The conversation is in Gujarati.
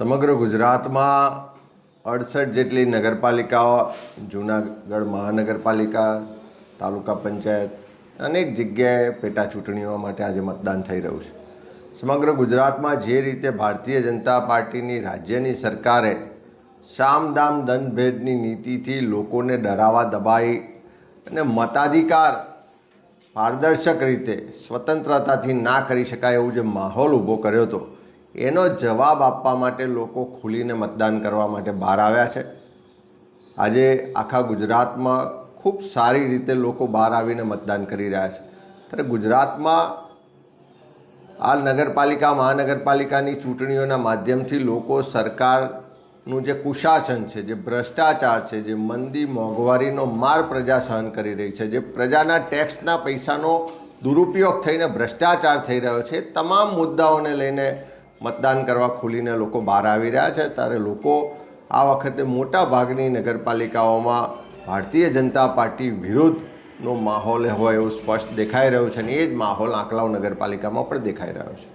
સમગ્ર ગુજરાતમાં 68 જેટલી નગરપાલિકાઓ, જૂનાગઢ મહાનગરપાલિકા, તાલુકા પંચાયત અનેક જગ્યાએ પેટા ચૂંટણીઓ માટે આજે મતદાન થઈ રહ્યું છે. સમગ્ર ગુજરાતમાં જે રીતે ભારતીય જનતા પાર્ટીની રાજ્યની સરકારે સામદામ દંડભેદની નીતિથી લોકોને ડરાવા દબાઈ અને મતાધિકાર પારદર્શક રીતે સ્વતંત્રતાથી ના કરી શકાય એવું જે માહોલ ઊભો કર્યો હતો, એનો જવાબ આપવા માટે લોકો ખુલીને મતદાન કરવા માટે બહાર આવ્યા છે. આજે આખા ગુજરાતમાં ખૂબ સારી રીતે લોકો બહાર આવીને મતદાન કરી રહ્યા છે. ત્યારે ગુજરાતમાં આ નગરપાલિકા મહાનગરપાલિકાની ચૂંટણીઓના માધ્યમથી લોકો સરકારનું જે કુશાસન છે, જે ભ્રષ્ટાચાર છે, જે મંદી મોંઘવારીનો માર પ્રજા સહન કરી રહી છે, જે પ્રજાના ટેક્સના પૈસાનો દુરુપયોગ થઈને ભ્રષ્ટાચાર થઈ રહ્યો છે, તમામ મુદ્દાઓને લઈને મતદાન કરવા ખુલીને લોકો બહાર આવી રહ્યા છે. ત્યારે લોકો આ વખતે મોટા ભાગની નગરપાલિકાઓમાં ભારતીય જનતા પાર્ટી વિરુદ્ધનો માહોલ હોય એવું સ્પષ્ટ દેખાઈ રહ્યું છે અને એ જ માહોલ આંકલાવ નગરપાલિકામાં પણ દેખાઈ રહ્યો છે.